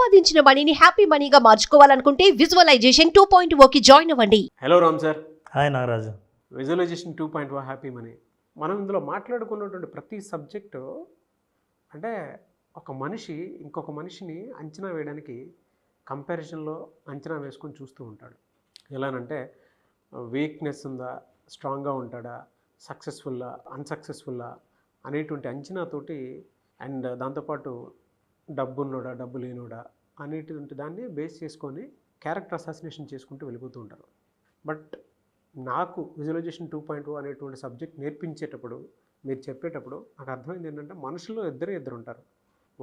సంపాదించిన మనీని హ్యాపీ మనీగా మార్చుకోవాలనుకుంటే విజువలైజేషన్ 2.0కి జాయిన్ అవ్వండి. Hello Ram sir. Hi Nagaraju. Visualization 2.0 happy money. మనం ఇందులో మాట్లాడుకున్నటువంటి ప్రతి సబ్జెక్టు అంటే ఒక మనిషి ఇంకొక మనిషిని అంచనా వేయడానికి కంపారిజన్లో అంచనా వేసుకొని చూస్తూ ఉంటాడు. ఎలానంటే వీక్నెస్ ఉందా, స్ట్రాంగ్గా ఉంటాడా, సక్సెస్ఫుల్లా, అన్సక్సెస్ఫుల్లా అనేటువంటి అంచనాతోటి అండ్ దాంతోపాటు డబ్బు ఉన్నోడా, డబ్బు లేనోడా అనేటువంటి దాన్ని బేస్ చేసుకొని క్యారెక్టర్ అసాసినేషన్ చేసుకుంటూ వెళ్ళిపోతూ ఉంటారు. బట్ నాకు విజువలైజేషన్ 2.0 అనేటువంటి సబ్జెక్ట్ నేర్పించేటప్పుడు, మీరు చెప్పేటప్పుడు నాకు అర్థమైంది ఏంటంటే మనుషుల్లో ఇద్దరు ఉంటారు.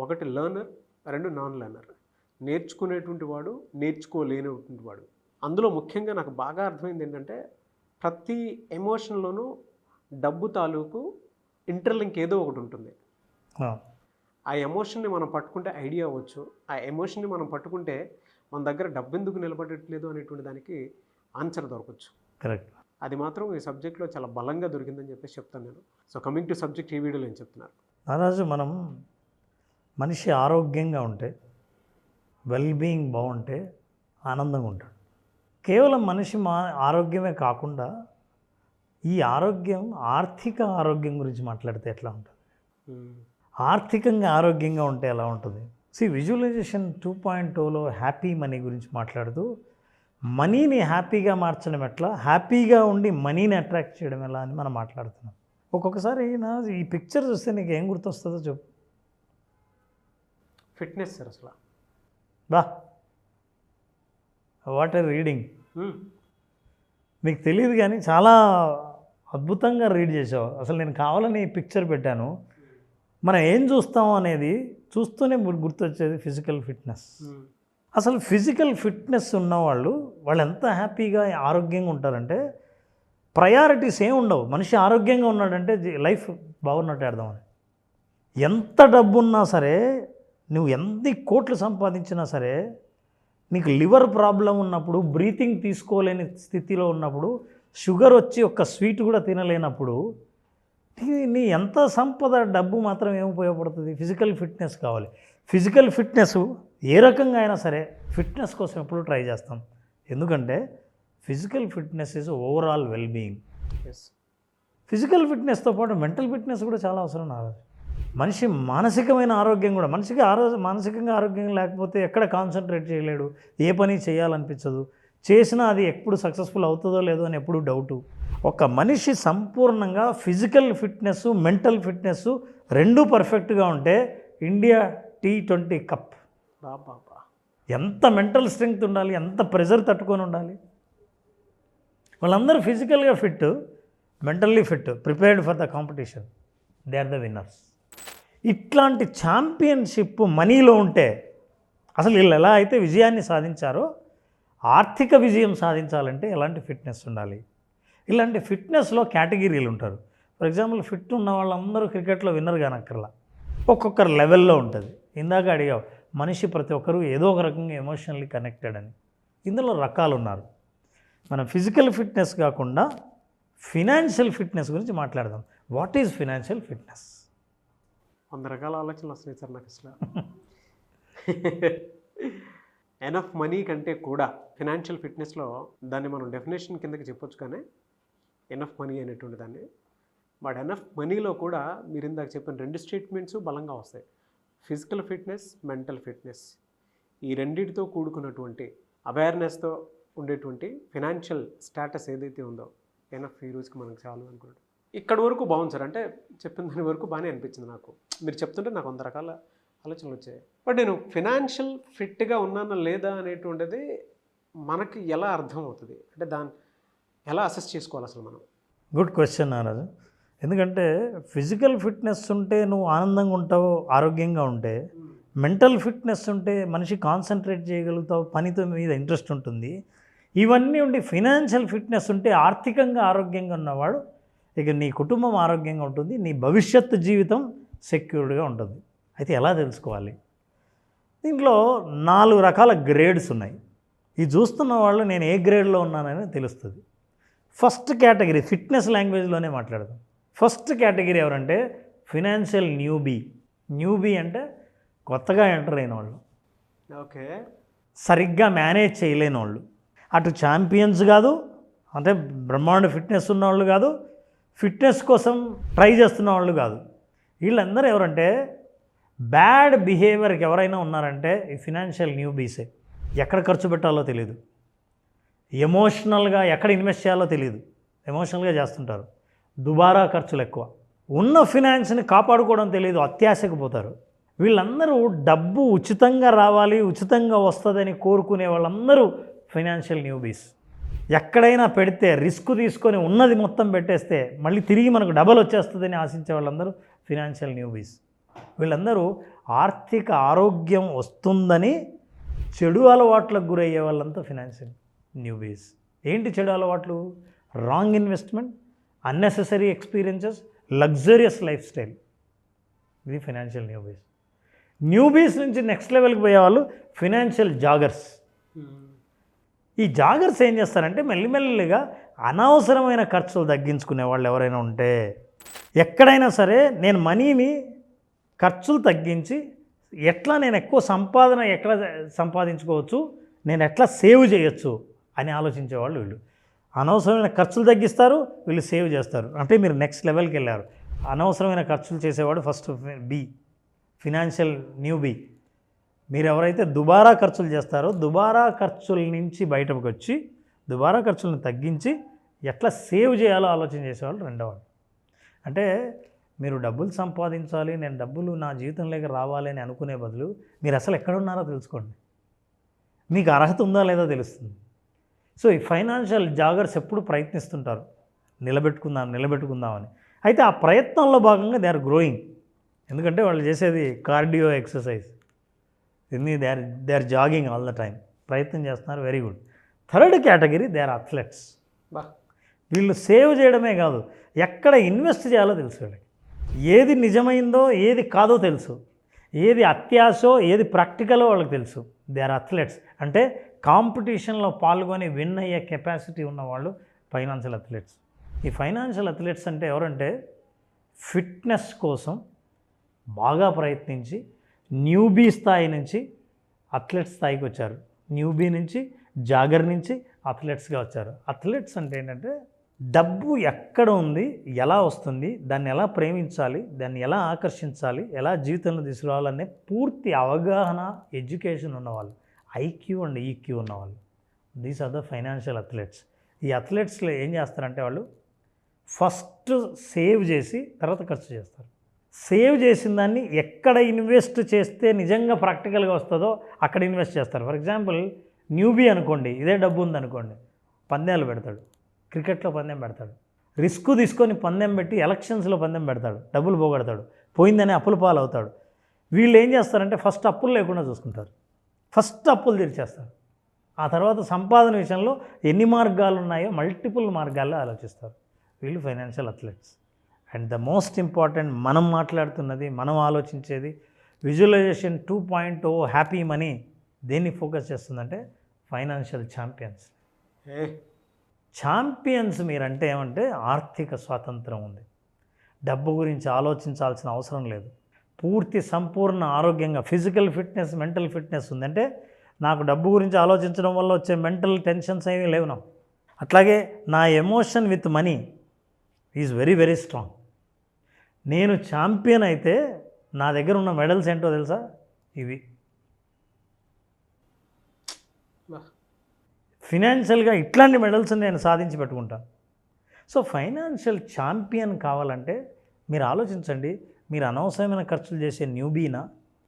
ఒకటి లెర్నర్, రెండు నాన్ లెర్నర్. నేర్చుకునేటువంటి వాడు, నేర్చుకోలేనటువంటి వాడు. అందులో ముఖ్యంగా నాకు బాగా అర్థమైంది ఏంటంటే ప్రతి ఎమోషన్లోనూ డబ్బు తాలూకు ఇంటర్లింక్ ఏదో ఒకటి ఉంటుంది. ఆ ఎమోషన్ని మనం పట్టుకుంటే ఐడియా అవ్వచ్చు, ఆ ఎమోషన్ని మనం పట్టుకుంటే మన దగ్గర డబ్బు ఎందుకు నిలబడట్లేదు అనేటువంటి దానికి ఆన్సర్ దొరకవచ్చు. కరెక్ట్. అది మాత్రం ఈ సబ్జెక్ట్లో చాలా బలంగా దొరికిందని చెప్పేసి చెప్తాను నేను. సో కమింగ్ టు సబ్జెక్ట్, ఈ వీడియోలో ఏం చెప్తున్నారు? నాగరాజు, మనం మనిషి ఆరోగ్యంగా ఉంటే, వెల్బీయింగ్ బాగుంటే ఆనందంగా ఉంటాడు. కేవలం మనిషి ఆరోగ్యమే కాకుండా ఈ ఆరోగ్యం ఆర్థిక ఆరోగ్యం గురించి మాట్లాడితే ఎట్లా ఉంటుంది? ఆర్థికంగా ఆరోగ్యంగా ఉంటే ఎలా ఉంటుంది? విజువలైజేషన్ 2.0లో హ్యాపీ మనీ గురించి మాట్లాడుతూ మనీని హ్యాపీగా మార్చడం ఎట్లా, హ్యాపీగా ఉండి మనీని అట్రాక్ట్ చేయడం ఎలా అని మనం మాట్లాడుతున్నాం. ఒక్కొక్కసారి ఈ పిక్చర్ చూస్తే నీకు ఏం గుర్తొస్తుందో చెప్పు. Fitness sir. అసలు బా, వాట్ ఆర్ రీడింగ్. నీకు తెలియదు కానీ చాలా అద్భుతంగా రీడ్ చేసావు. అసలు నేను కావాలని ఈ పిక్చర్ పెట్టాను. మనం ఏం చూస్తాం అనేది చూస్తూనే గుర్తొచ్చేది ఫిజికల్ ఫిట్నెస్. అసలు ఫిజికల్ ఫిట్నెస్ ఉన్నవాళ్ళు ఎంత హ్యాపీగా ఆరోగ్యంగా ఉంటారంటే ప్రయారిటీస్ ఏమి ఉండవు. మనిషి ఆరోగ్యంగా ఉన్నాడంటే లైఫ్ బాగున్నట్టు అర్థమని. ఎంత డబ్బు ఉన్నా సరే, నువ్వు ఎన్ని కోట్లు సంపాదించినా సరే, నీకు లివర్ ప్రాబ్లం ఉన్నప్పుడు, బ్రీతింగ్ తీసుకోలేని స్థితిలో ఉన్నప్పుడు, షుగర్ వచ్చి ఒక్క స్వీట్ కూడా తినలేనప్పుడు, నీ ఎంత సంపద, డబ్బు మాత్రం ఏం ఉపయోగపడుతుంది? ఫిజికల్ ఫిట్నెస్ కావాలి. ఫిజికల్ ఫిట్నెస్ ఏ రకంగా అయినా సరే ఫిట్నెస్ కోసం ఎప్పుడు ట్రై చేస్తాం. ఎందుకంటే physical fitness is overall wellbeing. Physical ఫిట్నెస్తో పాటు మెంటల్ ఫిట్నెస్ కూడా చాలా అవసరం. మనిషి మానసికమైన ఆరోగ్యం కూడా, మనిషికి మానసికంగా ఆరోగ్యం లేకపోతే ఎక్కడ కాన్సన్ట్రేట్ చేయలేడు, ఏ పని చేయాలనిపించదు, చేసినా అది ఎప్పుడు సక్సెస్ఫుల్ అవుతుందో లేదో అని ఎప్పుడు డౌటు. ఒక మనిషి సంపూర్ణంగా ఫిజికల్ ఫిట్నెస్, మెంటల్ ఫిట్నెస్ రెండూ పర్ఫెక్ట్గా ఉంటే ఇండియా T20 కప్. బాబా, ఎంత మెంటల్ స్ట్రెంగ్త్ ఉండాలి, ఎంత ప్రెజర్ తట్టుకొని ఉండాలి. వాళ్ళందరూ ఫిజికల్గా fit, mentally fit, prepared for the competition. They are the winners. ఇట్లాంటి ఛాంపియన్షిప్ మనీలో ఉంటే, అసలు వీళ్ళు ఎలా అయితే విజయాన్ని సాధించారో ఆర్థిక విజయం సాధించాలంటే ఎలాంటి ఫిట్నెస్ ఉండాలి? ఇలాంటి ఫిట్నెస్లో కేటగిరీలు ఉంటారు. ఫర్ ఎగ్జాంపుల్, ఫిట్ ఉన్న వాళ్ళందరూ క్రికెట్లో విన్నర్ కానక్కర్లా, ఒక్కొక్కరు లెవెల్లో ఉంటుంది. ఇందాక అడిగావు, మనిషి ప్రతి ఒక్కరూ ఏదో ఒక రకంగా ఎమోషనల్లీ కనెక్టెడ్ అని. ఇందులో రకాలు ఉన్నారు. మనం ఫిజికల్ ఫిట్నెస్ కాకుండా ఫినాన్షియల్ ఫిట్నెస్ గురించి మాట్లాడదాం. What is financial fitness? 100 రకాల ఆలోచనలు వస్తున్నాయి సార్ నాకు అసలు. ఎనఫ్ మనీ కంటే కూడా ఫినాన్షియల్ ఫిట్నెస్లో దాన్ని మనం డెఫినేషన్ కిందకి చెప్పొచ్చు, కానీ ఎనఫ్ మనీ అనేటువంటి దాన్ని. బట్ ఎనఫ్ మనీలో కూడా మీరు ఇందాక చెప్పిన 2 స్టేట్మెంట్స్ బలంగా వస్తాయి. ఫిజికల్ ఫిట్నెస్, మెంటల్ ఫిట్నెస్, ఈ రెండింటితో కూడుకున్నటువంటి అవేర్నెస్తో ఉండేటువంటి ఫినాన్షియల్ స్టేటస్ ఏదైతే ఉందో ఎనఫ్ ఈ రోజుకి మనకు చాలు అనుకోండి. ఇక్కడ వరకు బాగుంది సార్. అంటే చెప్పిన దాని వరకు బాగానే అనిపించింది నాకు. మీరు చెప్తుంటే నాకు 100 రకాల ఆలోచనలు వచ్చాయి. బట్ నేను ఫినాన్షియల్ ఫిట్గా ఉన్నానా లేదా అనేటువంటిది మనకి ఎలా అర్థం అవుతుంది? అంటే దాన్ని ఎలా అసెస్ చేసుకోవాలి అసలు మనం? గుడ్ క్వశ్చన్ నారాజు. ఎందుకంటే ఫిజికల్ ఫిట్నెస్ ఉంటే నువ్వు ఆనందంగా ఉంటావు, ఆరోగ్యంగా ఉంటే, మెంటల్ ఫిట్నెస్ ఉంటే మనిషి కాన్సన్ట్రేట్ చేయగలుగుతావు, పనితో మీద ఇంట్రెస్ట్ ఉంటుంది. ఇవన్నీ ఉండి ఫినాన్షియల్ ఫిట్నెస్ ఉంటే ఆర్థికంగా ఆరోగ్యంగా ఉన్నవాడు, ఇక నీ కుటుంబం ఆరోగ్యంగా ఉంటుంది, నీ భవిష్యత్తు జీవితం సెక్యూర్డ్గా ఉంటుంది. అయితే ఎలా తెలుసుకోవాలి? దీంట్లో 4 రకాల గ్రేడ్స్ ఉన్నాయి. ఇది చూస్తున్న వాళ్ళు నేను ఏ గ్రేడ్లో ఉన్నానని తెలుస్తుంది. ఫస్ట్ కేటగిరీ ఫిట్నెస్ లాంగ్వేజ్లోనే మాట్లాడదాం. ఫస్ట్ కేటగిరీ ఎవరంటే ఫినాన్షియల్ న్యూబీ. న్యూబీ అంటే కొత్తగా ఎంటర్ అయిన వాళ్ళు. ఓకే. సరిగ్గా మేనేజ్ చేయలేని వాళ్ళు, అటు ఛాంపియన్స్ కాదు, అంటే బ్రహ్మాండ ఫిట్నెస్ ఉన్నవాళ్ళు కాదు, ఫిట్నెస్ కోసం ట్రై చేస్తున్న వాళ్ళు కాదు. వీళ్ళందరూ ఎవరంటే బ్యాడ్ బిహేవియర్కి ఎవరైనా ఉన్నారంటే ఈ ఫినాన్షియల్ న్యూబీసే. ఎక్కడ ఖర్చు పెట్టాలో తెలియదు, ఎమోషనల్గా ఎక్కడ ఇన్వెస్ట్ చేయాలో తెలియదు, ఎమోషనల్గా చేస్తుంటారు, దుబారా ఖర్చులు ఎక్కువ, ఉన్న ఫినాన్స్ని కాపాడుకోవడం తెలియదు, అత్యాశకు పోతారు. వీళ్ళందరూ డబ్బు ఉచితంగా రావాలి, ఉచితంగా వస్తుందని కోరుకునే వాళ్ళందరూ ఫైనాన్షియల్ న్యూబీస్. ఎక్కడైనా పెడితే రిస్క్ తీసుకొని ఉన్నది మొత్తం పెట్టేస్తే మళ్ళీ తిరిగి మనకు డబల్ వచ్చేస్తుందని ఆశించే వాళ్ళందరూ ఫినాన్షియల్ న్యూబీస్. వీళ్ళందరూ ఆర్థిక ఆరోగ్యం వస్తుందని చెడు అలవాట్లకు గురయ్యే వాళ్ళంతా ఫినాన్షియల్ న్యూబీస్. ఏంటి చెడు అలవాట్లు? Wrong investment, unnecessary experiences, luxurious life style. ఇది ఫినాన్షియల్ న్యూబీస్. న్యూబీస్ నుంచి నెక్స్ట్ లెవెల్కి పోయేవాళ్ళు ఫినాన్షియల్ జాగర్స్. ఈ జాగర్స్ ఏం చేస్తారంటే మెల్లిమెల్లిగా అనవసరమైన ఖర్చులు తగ్గించుకునే వాళ్ళు ఎవరైనా ఉంటే, ఎక్కడైనా సరే నేను మనీని ఖర్చులు తగ్గించి ఎట్లా నేను ఎక్కువ సంపాదన ఎట్లా సంపాదించుకోవచ్చు, నేను ఎట్లా సేవ్ చేయొచ్చు అని ఆలోచించేవాళ్ళు వీళ్ళు. అనవసరమైన ఖర్చులు తగ్గిస్తారు, వీళ్ళు సేవ్ చేస్తారు. అంటే మీరు నెక్స్ట్ లెవెల్కి వెళ్ళారు. అనవసరమైన ఖర్చులు చేసేవాడు ఫస్ట్ బి, ఫినాన్షియల్ న్యూబీ. మీరు ఎవరైతే దుబారా ఖర్చులు చేస్తారో దుబారా ఖర్చుల నుంచి బయటకు వచ్చి దుబారా ఖర్చులను తగ్గించి ఎట్లా సేవ్ చేయాలో ఆలోచన చేసేవాళ్ళు రెండోవాళ్ళు. అంటే మీరు డబ్బులు సంపాదించాలి, నేను డబ్బులు నా జీవితంలోకి రావాలి అని అనుకునే బదులు మీరు అసలు ఎక్కడున్నారో తెలుసుకోండి, మీకు అర్హత ఉందా లేదా తెలుస్తుంది. సో ఈ ఫైనాన్షియల్ జాగర్స్ ఎప్పుడు ప్రయత్నిస్తుంటారు నిలబెట్టుకుందామని. అయితే ఆ ప్రయత్నంలో భాగంగా దే ఆర్ గ్రోయింగ్. ఎందుకంటే వాళ్ళు చేసేది cardio exercise, they are jogging all the time, ప్రయత్నం చేస్తున్నారు, very good. Third category they are athletes. వీళ్ళు సేవ్ చేయడమే కాదు, ఎక్కడ ఇన్వెస్ట్ చేయాలో తెలుసు వీళ్ళకి, ఏది నిజమైందో ఏది కాదో తెలుసు, ఏది అత్యాశో ఏది ప్రాక్టికలో వాళ్ళకి తెలుసు. They are athletes. అంటే కాంపిటీషన్లో పాల్గొని విన్ అయ్యే కెపాసిటీ ఉన్నవాళ్ళు ఫైనాన్షియల్ అథ్లెట్స్. ఈ ఫైనాన్షియల్ అథ్లెట్స్ అంటే ఎవరంటే ఫిట్నెస్ కోసం బాగా ప్రయత్నించి న్యూబీ స్థాయి నుంచి అథ్లెట్స్ స్థాయికి వచ్చారు, న్యూబీ నుంచి జాగర్ నుంచి అథ్లెట్స్గా వచ్చారు. అథ్లెట్స్ అంటే ఏంటంటే డబ్బు ఎక్కడ ఉంది, ఎలా వస్తుంది, దాన్ని ఎలా ప్రేమించాలి, దాన్ని ఎలా ఆకర్షించాలి, ఎలా జీవితంలో తీసుకురావాలనే పూర్తి అవగాహన, ఎడ్యుకేషన్ ఉన్నవాళ్ళు, ఐక్యూ అండ్ ఈక్యూ ఉన్నవాళ్ళు. These are the financial athletes. ఈ అథ్లెట్స్లో ఏం చేస్తారంటే వాళ్ళు ఫస్ట్ సేవ్ చేసి తర్వాత ఖర్చు చేస్తారు. సేవ్ చేసిన దాన్ని ఎక్కడ ఇన్వెస్ట్ చేస్తే నిజంగా ప్రాక్టికల్గా వస్తుందో అక్కడ ఇన్వెస్ట్ చేస్తారు. ఫర్ ఎగ్జాంపుల్ న్యూబీ అనుకోండి, ఇదే డబ్బు ఉందనుకోండి, పందాలు పెడతాడు, క్రికెట్లో పందెం పెడతాడు, రిస్క్ తీసుకొని పందెం పెట్టి ఎలక్షన్స్లో పందెం పెడతాడు, డబ్బులు పోగొడతాడు, పోయిందని అప్పుల పాలు అవుతాడు. వీళ్ళు ఏం చేస్తారంటే ఫస్ట్ అప్పులు లేకుండా చూసుకుంటారు, ఫస్ట్ అప్పులు తీర్చేస్తారు. ఆ తర్వాత సంపాదన విషయంలో ఎన్ని మార్గాలు ఉన్నాయో మల్టిపుల్ మార్గాల్లో ఆలోచిస్తారు. వీళ్ళు financial athletes. And the most important మనం మాట్లాడుతున్నది, మనం ఆలోచించేది విజువలైజేషన్ 2.0 హ్యాపీ మనీ దేన్ని ఫోకస్ చేస్తుందంటే ఫైనాన్షియల్ ఛాంపియన్స్. ఛాంపియన్స్ మీరంటే ఏమంటే ఆర్థిక స్వాతంత్రం ఉంది, డబ్బు గురించి ఆలోచించాల్సిన అవసరం లేదు, పూర్తి సంపూర్ణ ఆరోగ్యంగా ఫిజికల్ ఫిట్నెస్, మెంటల్ ఫిట్నెస్ ఉందంటే నాకు డబ్బు గురించి ఆలోచించడం వల్ల వచ్చే మెంటల్ టెన్షన్స్ ఏమీ లేవు నాకు. అట్లాగే నా emotion with money is very very strong. నేను ఛాంపియన్ అయితే నా దగ్గర ఉన్న మెడల్స్ ఏంటో తెలుసా? ఇవి. ఫినాన్షియల్గా ఇట్లాంటి మెడల్స్ నేను సాధించి పెట్టుకుంటాను. సో ఫైనాన్షియల్ ఛాంపియన్ కావాలంటే మీరు ఆలోచించండి, మీరు అనవసరమైన ఖర్చులు చేసే న్యూబీనా,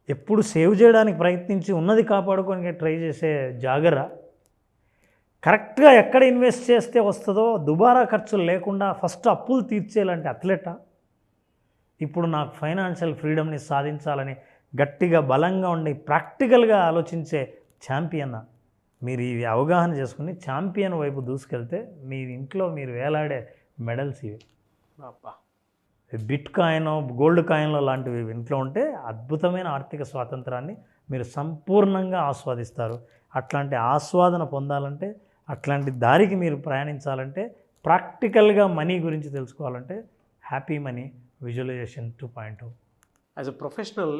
ఎప్పుడు సేవ్ చేయడానికి ప్రయత్నించి ఉన్నది కాపాడుకోనికి ట్రై చేసే జాగరా, కరెక్ట్గా ఎక్కడ ఇన్వెస్ట్ చేస్తే వస్తుందో దుబారా ఖర్చులు లేకుండా ఫస్ట్ అప్పులు తీర్చేయాలంటే అథ్లెటా, ఇప్పుడు నాకు ఫైనాన్షియల్ ఫ్రీడమ్ని సాధించాలని గట్టిగా బలంగా ఉండి ప్రాక్టికల్గా ఆలోచించే ఛాంపియన్నా? మీరు ఈ అవగాహన చేసుకుని ఛాంపియన్ వైపు దూసుకెళ్తే మీ ఇంట్లో మీరు వేలాడే మెడల్స్ ఇవి. బిట్ కాయిన్, గోల్డ్ కాయిన్లో లాంటివి ఇంట్లో ఉంటే అద్భుతమైన ఆర్థిక స్వాతంత్రాన్ని మీరు సంపూర్ణంగా ఆస్వాదిస్తారు. అట్లాంటి ఆస్వాదన పొందాలంటే, అట్లాంటి దారికి మీరు ప్రయాణించాలంటే, ప్రాక్టికల్గా మనీ గురించి తెలుసుకోవాలంటే happy money visualization 2.0. As a professional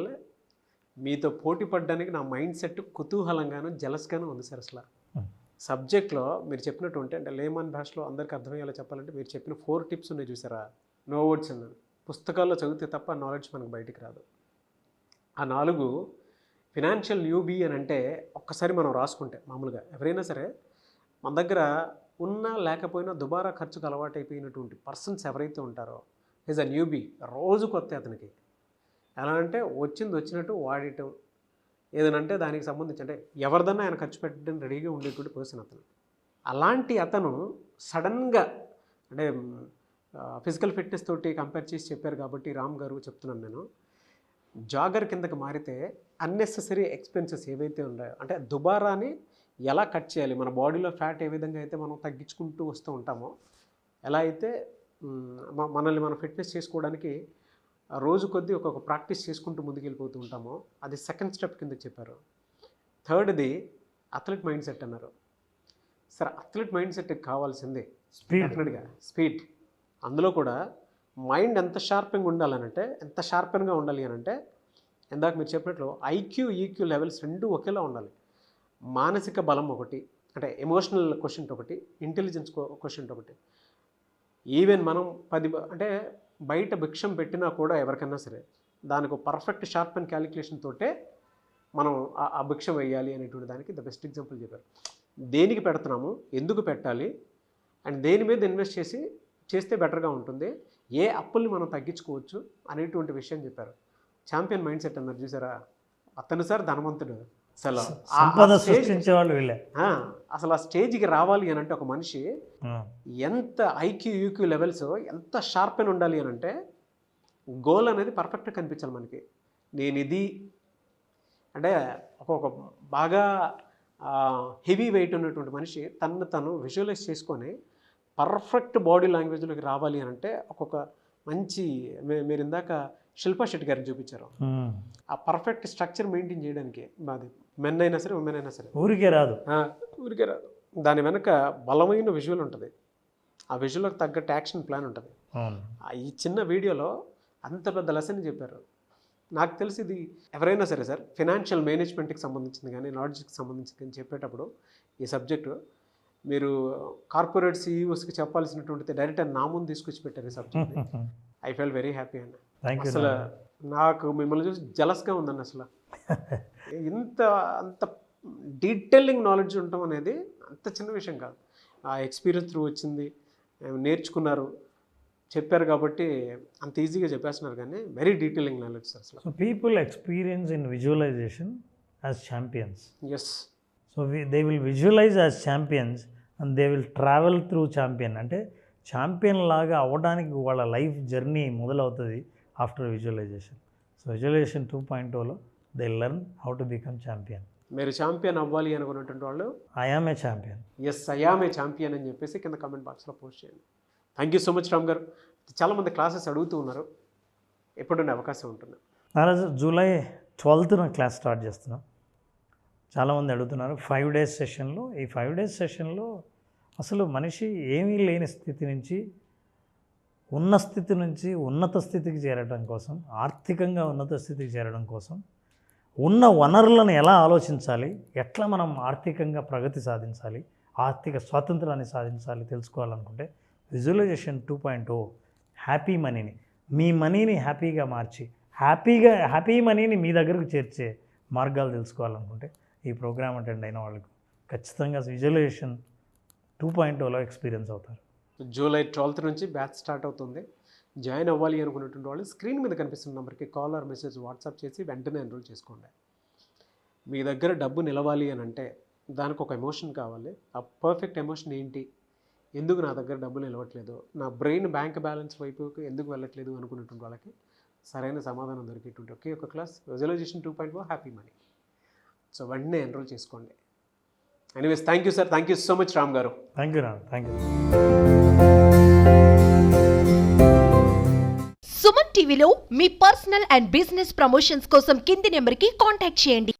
మీతో పోటీ పడడానికి నా మైండ్ సెట్ కుతూహలంగాను జలస్గాను ఉంది సార్. అసలు సబ్జెక్ట్లో మీరు చెప్పినట్టు ఉంటే, అంటే లేమన్ భాషలో అందరికీ అర్థమయ్యేలా చెప్పాలంటే, మీరు చెప్పిన 4 టిప్స్ ఉన్నాయి చూసారా, నో వర్డ్స్ అన్నాను. పుస్తకాల్లో చదివితే తప్ప నాలెడ్జ్ మనకు బయటికి రాదు. ఆ 4 ఫినాన్షియల్ న్యూబీ అని అంటే ఒక్కసారి మనం రాసుకుంటే, మామూలుగా ఎవరైనా సరే మన దగ్గర ఉన్నా లేకపోయినా దుబారా ఖర్చుకు అలవాటైపోయినటువంటి పర్సన్స్ ఎవరైతే ఉంటారో ఈజ్ అ న్యూబీ. రోజు కొత్త అతనికి. ఎలా అంటే వచ్చింది వచ్చినట్టు వాడటం, ఏదనంటే దానికి సంబంధించి అంటే ఎవరిదన్నా ఆయన ఖర్చు పెట్టడం రెడీగా ఉండేటువంటి పర్సన్ అతను. అలాంటి అతను సడన్గా అంటే ఫిజికల్ ఫిట్నెస్ తోటి కంపేర్ చేసి చెప్పారు కాబట్టి రామ్ గారు చెప్తున్నాను నేను, జాగర్ కిందకి మారితే అన్నెసెసరీ ఎక్స్పెన్సెస్ ఏవైతే ఉన్నాయో, అంటే దుబారాని ఎలా కట్ చేయాలి, మన బాడీలో ఫ్యాట్ ఏ విధంగా అయితే మనం తగ్గించుకుంటూ వస్తూ ఉంటామో, ఎలా అయితే మనల్ని మనం ఫిట్నెస్ చేసుకోవడానికి రోజు కొద్దీ ఒక్కొక్క ప్రాక్టీస్ చేసుకుంటూ ముందుకు వెళ్ళిపోతూ ఉంటామో, అది సెకండ్ స్టెప్ కిందకి చెప్పారు. థర్డ్ది అథ్లెట్ మైండ్ సెట్ అన్నారు. సరే, అథ్లెట్ మైండ్ సెట్కి కావాల్సిందే డెఫినెట్గా స్పీడ్. అందులో కూడా మైండ్ ఎంత షార్పింగ్ ఉండాలనంటే, ఎంత షార్పెన్గా ఉండాలి అనంటే, ఇందాక మీరు చెప్పినట్లు ఐక్యూ ఈక్యూ లెవెల్స్ 2 ఒకేలా ఉండాలి. మానసిక బలం ఒకటి, అంటే ఎమోషనల్ క్వశ్చన్ ఒకటి, ఇంటెలిజెన్స్ క్వశ్చన్ ఒకటి. ఈవెన్ మనం అంటే బయట భిక్షం పెట్టినా కూడా ఎవరికైనా సరే దానికి పర్ఫెక్ట్ షార్ప్ అండ్ క్యాలిక్యులేషన్ తోటే మనం ఆ భిక్షం వేయాలి అనేటువంటి దానికి ద బెస్ట్ ఎగ్జాంపుల్ చెప్పారు. దేనికి పెడుతున్నాము, ఎందుకు పెట్టాలి, అండ్ దేని మీద ఇన్వెస్ట్ చేస్తే బెటర్గా ఉంటుంది, ఏ అప్పుల్ని మనం తగ్గించుకోవచ్చు అనేటువంటి విషయం చెప్పారు. ఛాంపియన్ మైండ్ సెట్ అన్నారు చూసారా, అతను సార్ ధనవంతుడు. అసలు అసలు ఆ స్టేజ్కి రావాలి అని అంటే ఒక మనిషి ఎంత ఐక్యూ యూక్యూ లెవెల్స్ ఎంత షార్ప్ అని ఉండాలి అని అంటే, గోల్ అనేది పర్ఫెక్ట్గా కనిపించాలి మనకి. నేను ఇది అంటే ఒక బాగా హెవీ వెయిట్ ఉన్నటువంటి మనిషి తను విజువలైజ్ చేసుకొని పర్ఫెక్ట్ బాడీ లాంగ్వేజ్లోకి రావాలి అని అంటే ఒక్కొక్క మంచి, మీరు ఇందాక శిల్పా శెట్టి గారిని చూపించారు. ఆ పర్ఫెక్ట్ స్ట్రక్చర్ మెయింటైన్ చేయడానికి మాది మెన్ అయినా సరే ఉమెన్ అయినా సరే ఊరికే రాదు. దాని వెనక బలమైన విజువల్ ఉంటుంది, ఆ విజువల్కి తగ్గట్టు యాక్షన్ ప్లాన్ ఉంటుంది. ఈ చిన్న వీడియోలో అంత పెద్ద లెసన్ చెప్పారు. నాకు తెలిసి ఇది ఎవరైనా సరే సార్ ఫినాన్షియల్ మేనేజ్మెంట్కి సంబంధించింది కానీ నాలెడ్జ్కి సంబంధించింది కానీ చెప్పేటప్పుడు ఈ సబ్జెక్టు మీరు కార్పొరేట్ సీఈఓస్కి చెప్పాల్సినటువంటి డైరెక్ట్ నా ముందు తీసుకొచ్చి పెట్టారు ఈ subject. I feel very happy అండి. అసలు నాకు మిమ్మల్ని చూసి జలస్గా ఉందండి. అసలు అంత డీటెయిలింగ్ నాలెడ్జ్ ఉండటం అనేది అంత చిన్న విషయం కాదు. ఆ ఎక్స్పీరియన్స్ త్రూ వచ్చింది, నేర్చుకున్నారు, చెప్పారు కాబట్టి అంత ఈజీగా చెప్పేస్తున్నారు. కానీ వెరీ డీటెయిలింగ్ నాలెడ్జ్ అసలు. So people experience in visualization as champions. Yes. So they will visualize as champions and they will travel through champion. అంటే ఛాంపియన్ లాగా అవ్వడానికి వాళ్ళ లైఫ్ జర్నీ మొదలవుతుంది ఆఫ్టర్ విజువలైజేషన్. సో విజువలైజేషన్ 2.0లో they learn how to become champion. మీరు champion అవ్వాలి అనుకున్నటువంటి వాళ్ళు I am a champion, yes I am a champion అని చెప్పేసి కింద కామెంట్ బాక్స్లో పోస్ట్ చేయండి. Thank you so much Ram గారు. చాలామంది క్లాసెస్ అడుగుతూ ఉన్నారు, ఎప్పుడుండే అవకాశం ఉంటుంది? నారాజు జూలై 12న క్లాస్ స్టార్ట్ చేస్తున్నాం. చాలామంది అడుగుతున్నారు 5 days సెషన్లో. ఈ 5 days సెషన్లో అసలు మనిషి ఏమీ లేని స్థితి నుంచి ఉన్న స్థితి నుంచి ఉన్నత స్థితికి చేరడం కోసం, ఆర్థికంగా ఉన్నత స్థితికి చేరడం కోసం ఉన్న వనరులను ఎలా ఆలోచించాలి, ఎట్లా మనం ఆర్థికంగా ప్రగతి సాధించాలి, ఆర్థిక స్వాతంత్రాన్ని సాధించాలి తెలుసుకోవాలనుకుంటే విజువలైజేషన్ 2.0 హ్యాపీ మనీని, మీ మనీని హ్యాపీగా మార్చి హ్యాపీ మనీని మీ దగ్గరకు చేర్చే మార్గాలు తెలుసుకోవాలనుకుంటే ఈ ప్రోగ్రామ్ అటెండ్ అయిన వాళ్ళకు ఖచ్చితంగా విజువలైజేషన్ 2.0లో ఎక్స్పీరియన్స్ అవుతారు. జూలై 12th నుంచి బ్యాచ్ స్టార్ట్ అవుతుంది. జాయిన్ అవ్వాలి అనుకున్నటువంటి వాళ్ళు స్క్రీన్ మీద కనిపిస్తున్న నెంబర్కి కాల్ ఆర్ మెసేజ్ వాట్సాప్ చేసి వెంటనే ఎన్రోల్ చేసుకోండి. మీ దగ్గర డబ్బు నిలవాలి అని అంటే దానికి ఒక ఎమోషన్ కావాలి. ఆ పర్ఫెక్ట్ ఎమోషన్ ఏంటి, ఎందుకు నా దగ్గర డబ్బు నిలవట్లేదు, నా బ్రెయిన్ బ్యాంక్ బ్యాలెన్స్ వైపుకి ఎందుకు వెళ్ళట్లేదు అనుకున్నటువంటి వాళ్ళకి సరైన సమాధానం దొరికేటువంటి ఒకే ఒక class visualization 2.0 happy money. So వెంటనే ఎన్రోల్ చేసుకోండి. Anyways thank you sir, thank you so much Ram గారు. Thank you Ram, thank you. Suman టీవీలో మీ పర్సనల్ అండ్ బిజినెస్ ప్రమోషన్స్ కోసం కింది నెంబర్కి కాంటాక్ట్ చేయండి.